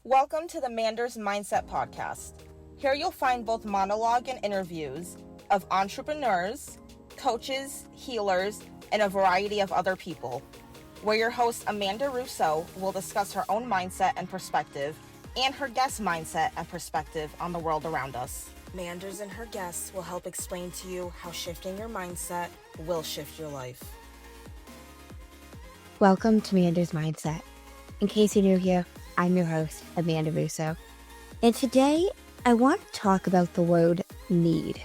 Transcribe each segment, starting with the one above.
Welcome to the Manders Mindset podcast. Here you'll find both monologue and interviews of entrepreneurs, coaches, healers, and a variety of other people, where your host Amanda Russo will discuss her own mindset and perspective and her guest mindset and perspective on the world around us. Manders and her guests will help explain to you how shifting your mindset will shift your life. Welcome to Manders Mindset. In case you're new here, I'm your host, Amanda Russo. And today, I want to talk about the word need.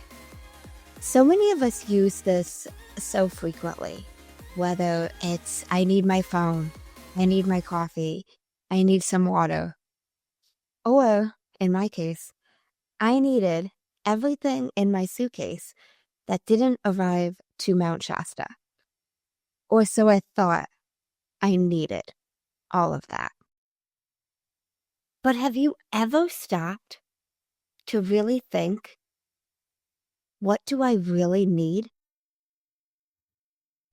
So many of us use this so frequently, whether it's, I need my phone, I need my coffee, I need some water. Or, in my case, I needed everything in my suitcase that didn't arrive to Mount Shasta. Or so I thought I needed all of that. But have you ever stopped to really think, what do I really need?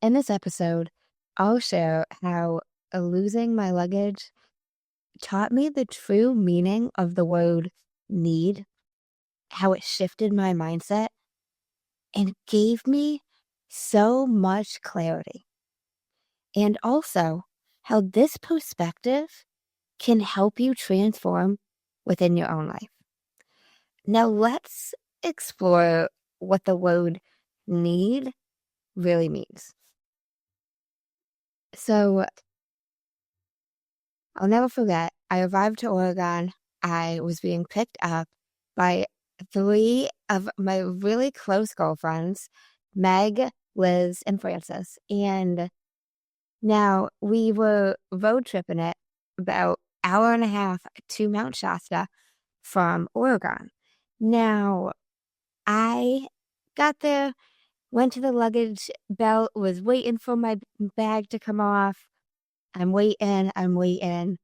In this episode, I'll share how losing my luggage taught me the true meaning of the word need, how it shifted my mindset, and gave me so much clarity. And also how this perspective can help you transform within your own life. Now let's explore what the word need really means. So I'll never forget, I arrived to Oregon. I was being picked up by 3 of my really close girlfriends, Meg, Liz, and Frances. And now we were road tripping it about an hour and a half to Mount Shasta from Oregon. Now, I got there, went to the luggage belt, was waiting for my bag to come off. I'm waiting.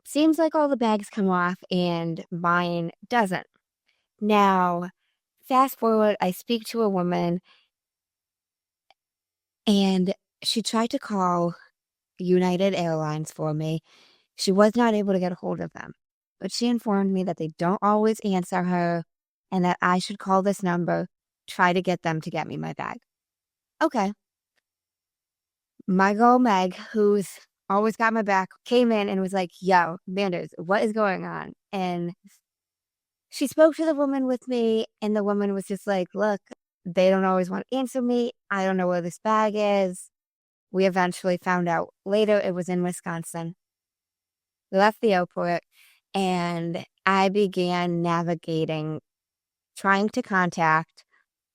Seems like all the bags come off and mine doesn't. Now, fast forward, I speak to a woman and she tried to call United Airlines for me. She was not able to get a hold of them, but she informed me that they don't always answer her and that I should call this number, try to get them to get me my bag. Okay. My girl Meg, who's always got my back, came in and was like, yo, Manders, what is going on? And she spoke to the woman with me, and the woman was just like, look, they don't always want to answer me. I don't know where this bag is. We eventually found out later it was in Wisconsin. We left the airport, and I began navigating, trying to contact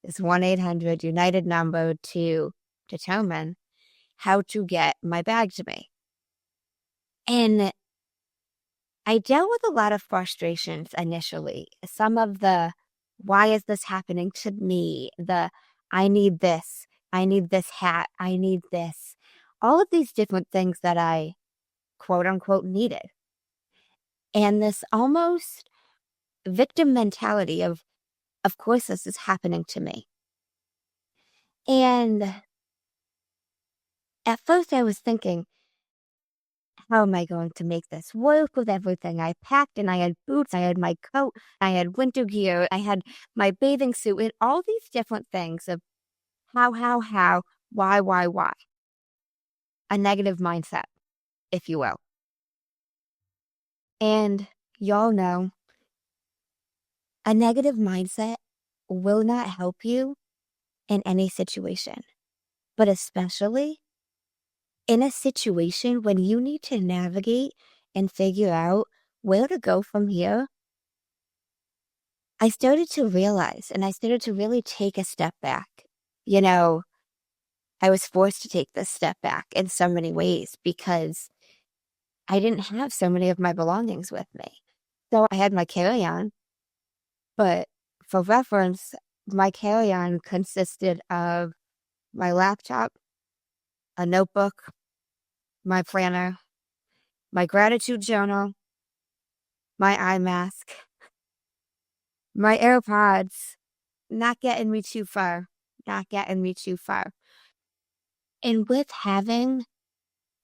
this 1-800 United number to determine how to get my bag to me. And I dealt with a lot of frustrations initially. Some of the, why is this happening to me? The, I need this hat, I need this. All of these different things that I, quote unquote, needed. And this almost victim mentality of course this is happening to me. And at first I was thinking, how am I going to make this work with everything I packed? And I had boots, I had my coat, I had winter gear, I had my bathing suit, and all these different things of how, why. A negative mindset, if you will. And y'all know, a negative mindset will not help you in any situation, but especially in a situation when you need to navigate and figure out where to go from here. I started to realize, and I started to really take a step back. You know, I was forced to take this step back in so many ways because I didn't have so many of my belongings with me. So I had my carry-on, but for reference, my carry-on consisted of my laptop, a notebook, my planner, my gratitude journal, my eye mask, my AirPods, not getting me too far. And with having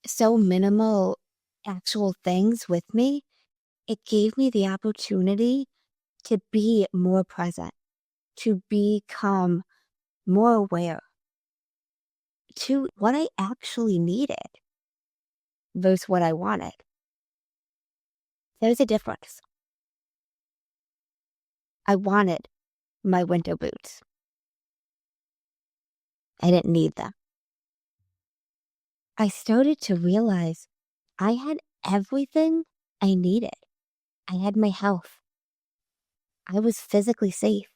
so minimal actual things with me, it gave me the opportunity to be more present, to become more aware to what I actually needed versus what I wanted. There's a difference. I wanted my winter boots. I didn't need them. I started to realize I had everything I needed. I had my health. I was physically safe.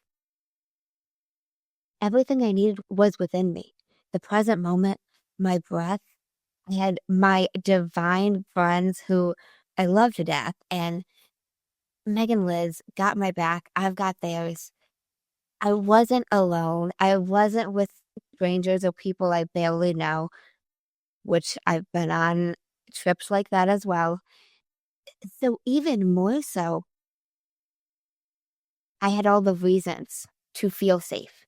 Everything I needed was within me. The present moment, my breath. I had my divine friends who I love to death. And Meg and Liz got my back. I've got theirs. I wasn't alone. I wasn't with strangers or people I barely know, which I've been on trips like that as well. So even more so, I had all the reasons to feel safe.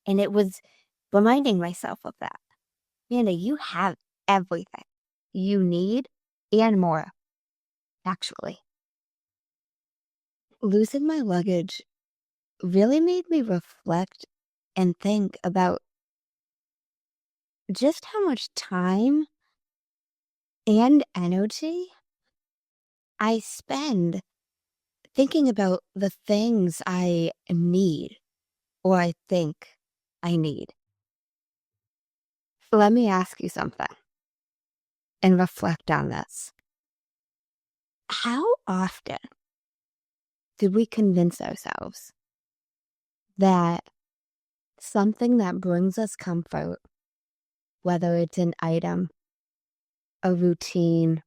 And it was reminding myself of that. Amanda, you have everything you need and more, actually. Losing my luggage really made me reflect and think about just how much time and energy I spend thinking about the things I need or I think I need. Let me ask you something and reflect on this. How often do we convince ourselves that something that brings us comfort, whether it's an item, a routine,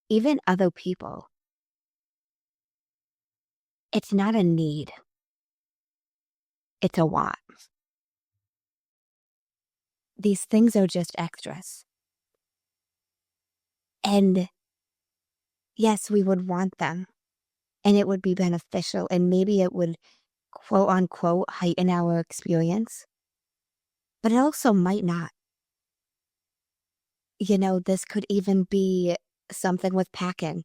even other people, it's not a need, it's a want? These things are just extras. And yes, we would want them and it would be beneficial and maybe it would quote unquote heighten our experience, but it also might not. This could even be something with packing.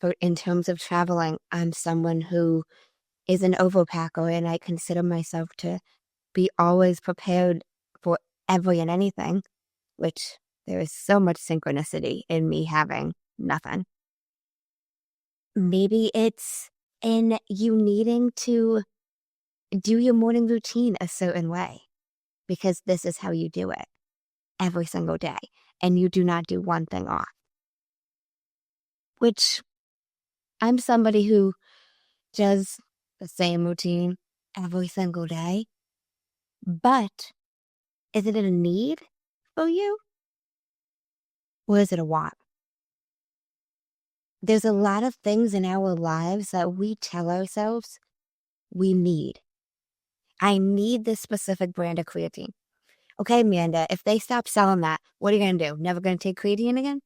For in terms of traveling, I'm someone who is an overpacker and I consider myself to be always prepared for every and anything, which there is so much synchronicity in me having nothing. Maybe it's in you needing to do your morning routine a certain way because this is how you do it every single day and you do not do one thing off, which I'm somebody who does the same routine every single day. But is it a need for you or is it a want? There's a lot of things in our lives that we tell ourselves we need. I need this specific brand of creatine. Okay, Amanda, if they stop selling that, what are you going to do? Never going to take creatine again?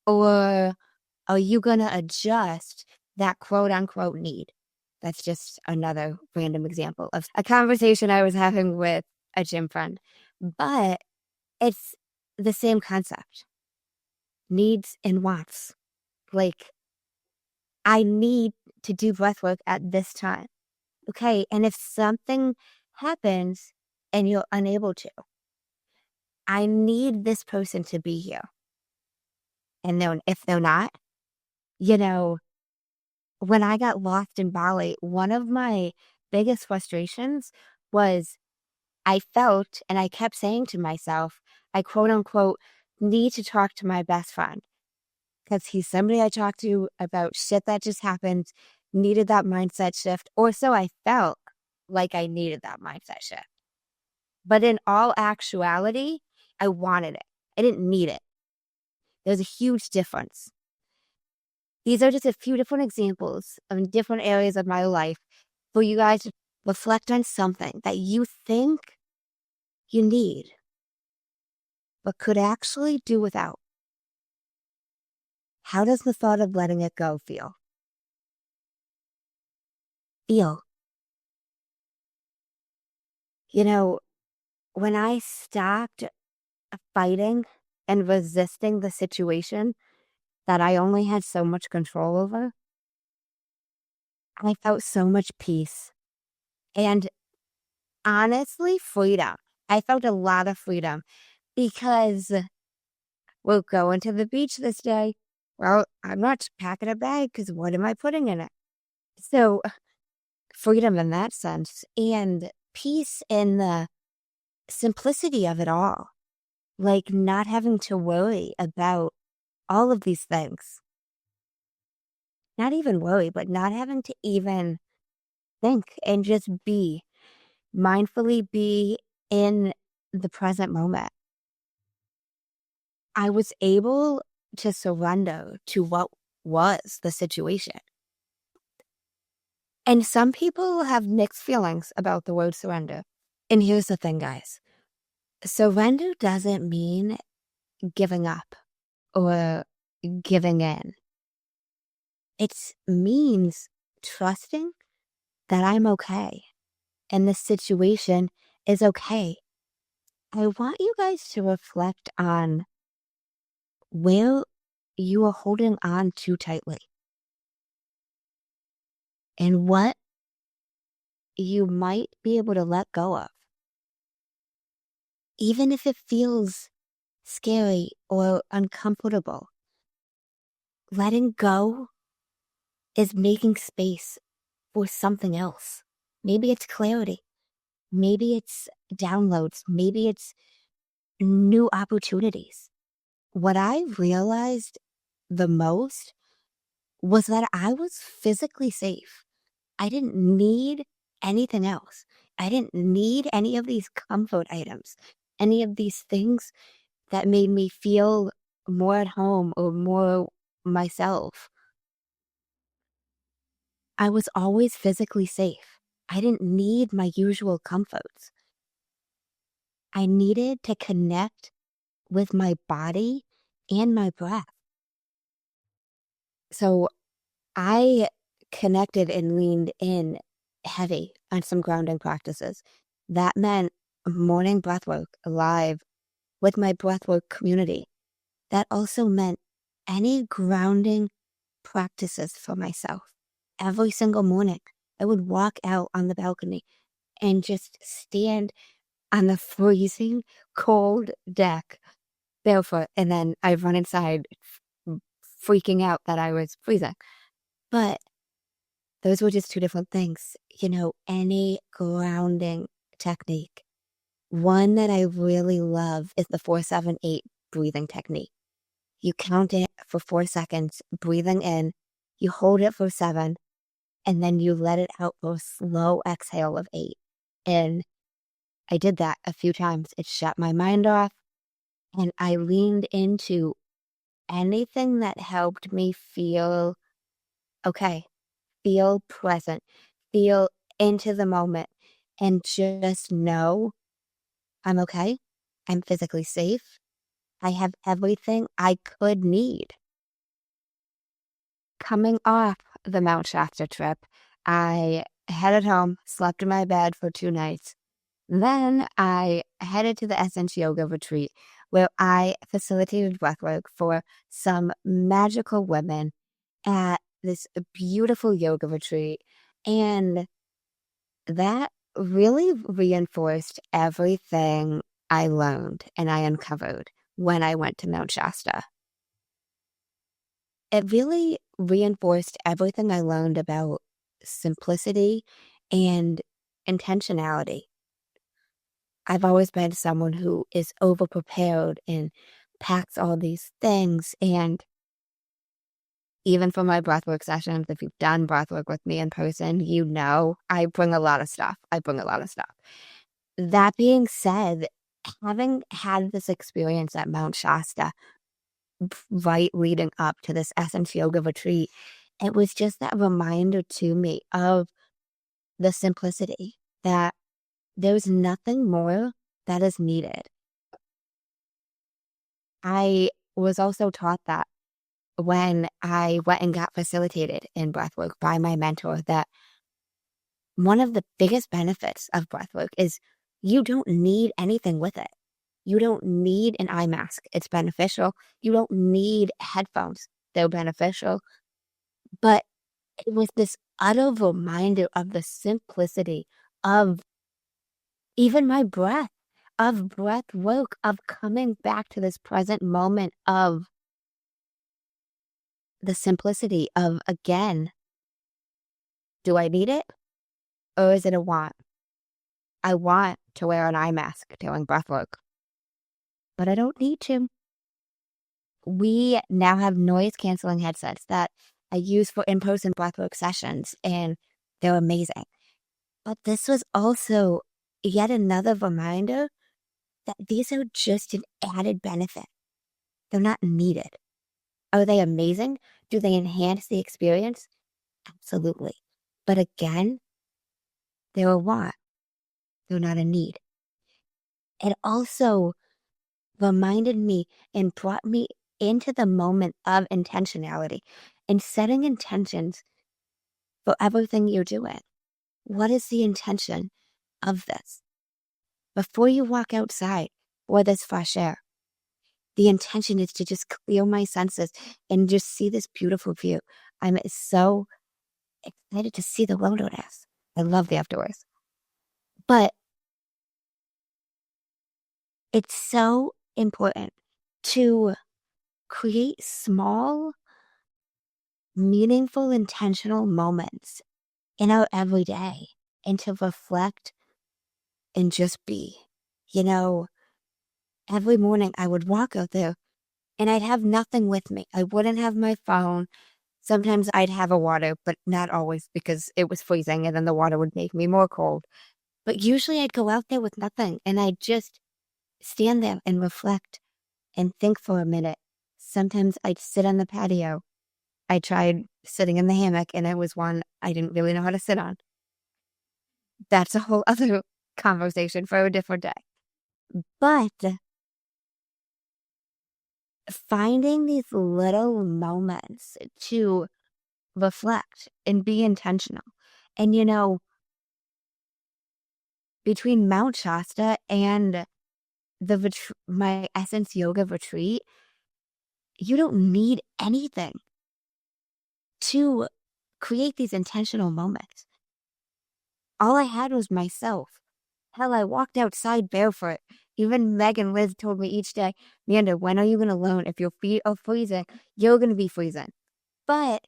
Or are you going to adjust that quote unquote need? That's just another random example of a conversation I was having with a gym friend. But it's the same concept. Needs and wants. Like, I need to do breath work at this time. Okay, and if something happens and you're unable to, I need this person to be here. And then if they're not, when I got lost in Bali, one of my biggest frustrations was I felt, and I kept saying to myself, I quote unquote need to talk to my best friend because he's somebody I talked to about shit that just happened, needed that mindset shift, or so I felt like I needed that mindset shift. But in all actuality, I wanted it. I didn't need it. There's a huge difference. These are just a few different examples of different areas of my life for you guys to reflect on something that you think you need, but could actually do without. How does the thought of letting it go feel? Feel. When I stopped fighting and resisting the situation that I only had so much control over, I felt so much peace and honestly freedom. I felt a lot of freedom because we're going to the beach this day. Well, I'm not packing a bag because what am I putting in it? So freedom in that sense and peace in the simplicity of it all. Like not having to worry about all of these things. Not even worry, but not having to even think and just be, mindfully be in the present moment. I was able to surrender to what was the situation. And some people have mixed feelings about the word surrender. And here's the thing, guys. Surrender doesn't mean giving up or giving in. It means trusting that I'm okay and the situation is okay. I want you guys to reflect on where you are holding on too tightly and what you might be able to let go of. Even if it feels scary or uncomfortable, letting go is making space for something else. Maybe it's clarity. Maybe it's downloads. Maybe it's new opportunities. What I realized the most was that I was physically safe. I didn't need anything else. I didn't need any of these comfort items, any of these things that made me feel more at home or more myself. I was always physically safe. I didn't need my usual comforts. I needed to connect with my body and my breath. So I connected and leaned in heavy on some grounding practices. That meant morning breathwork live with my breathwork community. That also meant any grounding practices for myself. Every single morning, I would walk out on the balcony and just stand on the freezing cold deck barefoot. And then I'd run inside freaking out that I was freezing. But those were just two different things. Any grounding technique. One that I really love is the 4-7-8 breathing technique. You count it for 4 seconds, breathing in, you hold it for 7, and then you let it out for a slow exhale of 8. And I did that a few times. It shut my mind off, and I leaned into anything that helped me feel okay, feel present, feel into the moment, and just know I'm okay. I'm physically safe. I have everything I could need. Coming off the Mount Shasta trip, I headed home, slept in my bed for 2 nights. Then I headed to the Essence Yoga retreat where I facilitated breathwork for some magical women at this beautiful yoga retreat. And that really reinforced everything I learned and I uncovered when I went to Mount Shasta. It really reinforced everything I learned about simplicity and intentionality. I've always been someone who is overprepared and packs all these things. And even for my breathwork sessions, if you've done breathwork with me in person, I bring a lot of stuff. That being said, having had this experience at Mount Shasta, right leading up to this Essence Yoga retreat, it was just that reminder to me of the simplicity that there's nothing more that is needed. I was also taught that when I went and got facilitated in breathwork by my mentor, that one of the biggest benefits of breathwork is you don't need anything with it. You don't need an eye mask. It's beneficial. You don't need headphones. They're beneficial. But it was this utter reminder of the simplicity of even my breath, of breath work, of coming back to this present moment, of the simplicity of, again, do I need it or is it a want? I want to wear an eye mask during breath work, but I don't need to. We now have noise canceling headsets that I use for in-person breathwork sessions, and they're amazing. But this was also yet another reminder that these are just an added benefit. They're not needed. Are they amazing? Do they enhance the experience? Absolutely. But again, they're a want. They're not a need. It also reminded me and brought me into the moment of intentionality and setting intentions for everything you're doing. What is the intention of this? Before you walk outside for this fresh air, the intention is to just clear my senses and just see this beautiful view. I'm so excited to see the wilderness. I love the outdoors. But it's so important to create small, meaningful, intentional moments in our everyday and to reflect and just be. You know, every morning I would walk out there and I'd have nothing with me. I wouldn't have my phone. Sometimes I'd have a water, but not always because it was freezing and then the water would make me more cold. But usually I'd go out there with nothing and I'd just stand there and reflect and think for a minute. Sometimes I'd sit on the patio. I tried sitting in the hammock and it was one I didn't really know how to sit on. That's a whole other conversation for a different day. But finding these little moments to reflect and be intentional. And, you know, between Mount Shasta and my Essence Yoga retreat, you don't need anything to create these intentional moments. All I had was myself. Hell, I walked outside barefoot. Even Meg and Liz told me each day, Amanda, when are you going to learn? If your feet are freezing, you're going to be freezing. But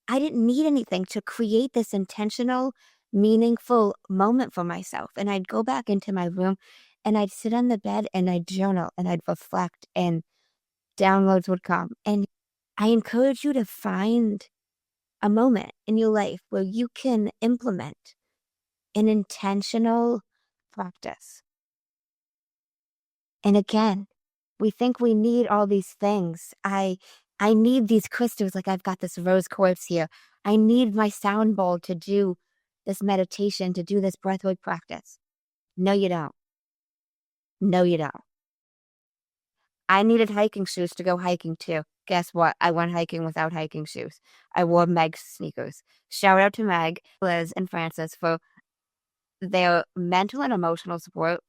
I didn't need anything to create this intentional, meaningful moment for myself. And I'd go back into my room and I'd sit on the bed and I'd journal and I'd reflect and downloads would come. And I encourage you to find a moment in your life where you can implement an intentional practice. And again, we think we need all these things. I need these crystals, like I've got this rose quartz here. I need my sound bowl to do this meditation, to do this breathwork practice. No, you don't. No, you don't. I needed hiking shoes to go hiking too. Guess what? I went hiking without hiking shoes. I wore Meg's sneakers. Shout out to Meg, Liz, and Francis for their mental and emotional support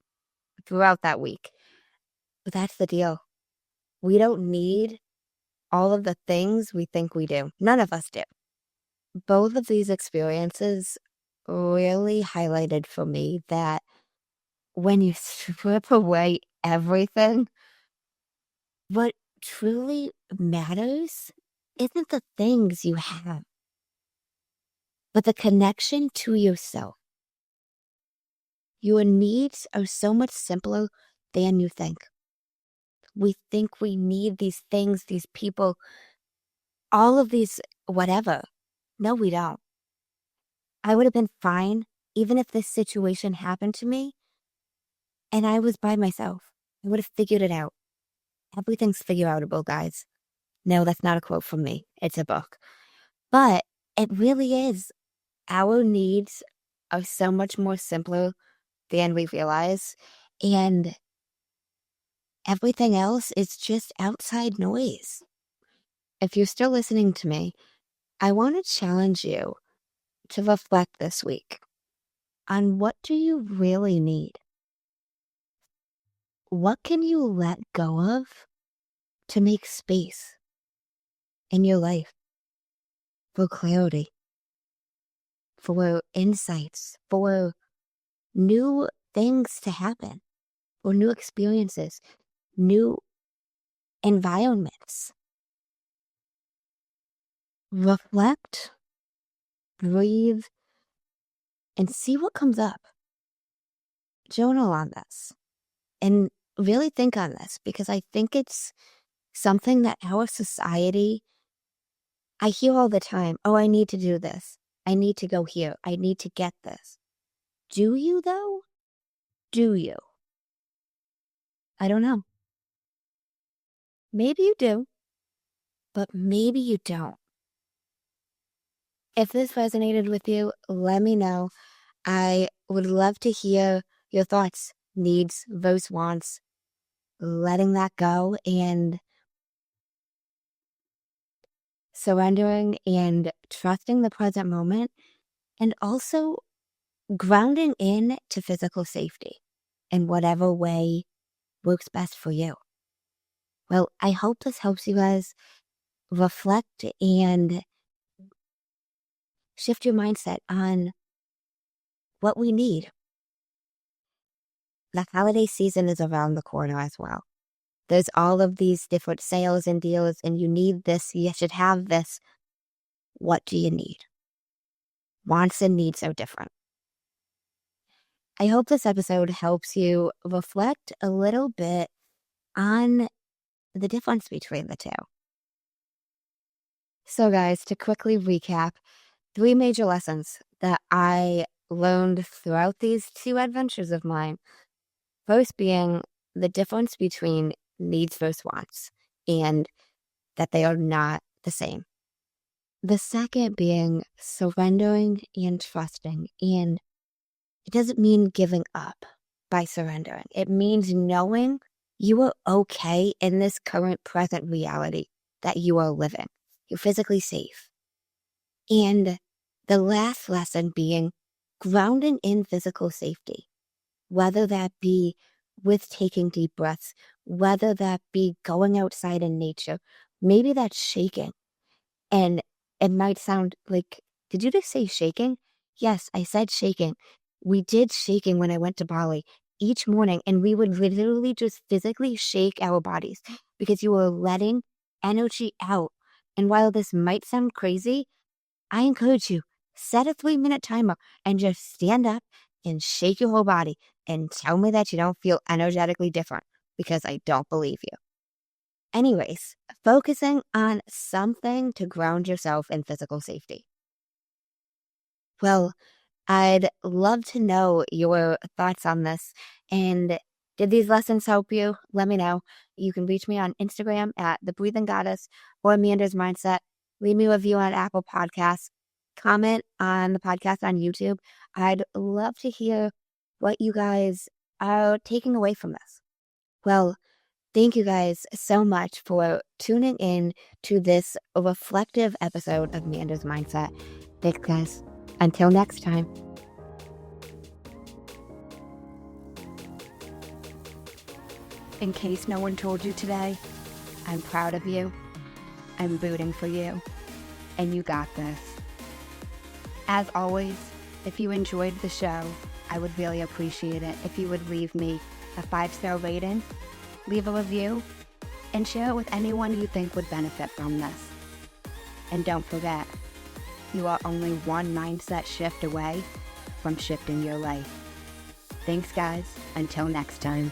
throughout that week. But that's the deal. We don't need all of the things we think we do. None of us do. Both of these experiences really highlighted for me that when you strip away everything, what truly matters isn't the things you have, but the connection to yourself. Your needs are so much simpler than you think. We think we need these things, these people, all of these whatever. No, we don't. I would have been fine even if this situation happened to me and I was by myself. I would have figured it out. Everything's figure outable, guys. No, that's not a quote from me. It's a book. But it really is. Our needs are so much more simpler than we realize. And everything else is just outside noise. If you're still listening to me, I want to challenge you to reflect this week on what do you really need? what can you let go of to make space in your life for clarity, for insights, for new things to happen, or new experiences, new environments? Reflect, breathe, and see what comes up. Journal on this and really think on this, because I think it's something that our society, I hear all the time, oh, I need to do this. I need to go here. I need to get this. Do you though? Do you? I don't know. Maybe you do, but maybe you don't. If this resonated with you, let me know. I would love to hear your thoughts, needs, those wants, letting that go and surrendering and trusting the present moment, and also grounding in to physical safety in whatever way works best for you. Well, I hope this helps you guys reflect and shift your mindset on what we need. The holiday season is around the corner as well. There's all of these different sales and deals, and you need this, you should have this. What do you need? Wants and needs are different. I hope this episode helps you reflect a little bit on the difference between the two. So guys, to quickly recap, 3 major lessons that I learned throughout these 2 adventures of mine. First being the difference between needs versus wants, and that they are not the same. The second being surrendering and trusting, and it doesn't mean giving up by surrendering. It means knowing you are okay in this current present reality that you are living. You're physically safe. And the last lesson being grounding in physical safety, whether that be with taking deep breaths, whether that be going outside in nature, maybe that's shaking. And it might sound like, did you just say shaking? Yes, I said shaking. We did shaking when I went to Bali each morning, and we would literally just physically shake our bodies because you were letting energy out. And while this might sound crazy, I encourage you, set a 3-minute timer and just stand up and shake your whole body and tell me that you don't feel energetically different, because I don't believe you. Anyways, focusing on something to ground yourself in physical safety. Well, I'd love to know your thoughts on this. And did these lessons help you? Let me know. You can reach me on Instagram at The Breathing Goddess or Manders Mindset. Leave me a review on Apple Podcasts. Comment on the podcast on YouTube. I'd love to hear what you guys are taking away from this. Well, thank you guys so much for tuning in to this reflective episode of Manders Mindset. Thanks, guys. Until next time. In case no one told you today, I'm proud of you. I'm rooting for you. And you got this. As always, if you enjoyed the show, I would really appreciate it if you would leave me a 5-star rating, leave a review, and share it with anyone you think would benefit from this. And don't forget, you are only one mindset shift away from shifting your life. Thanks, guys. Until next time.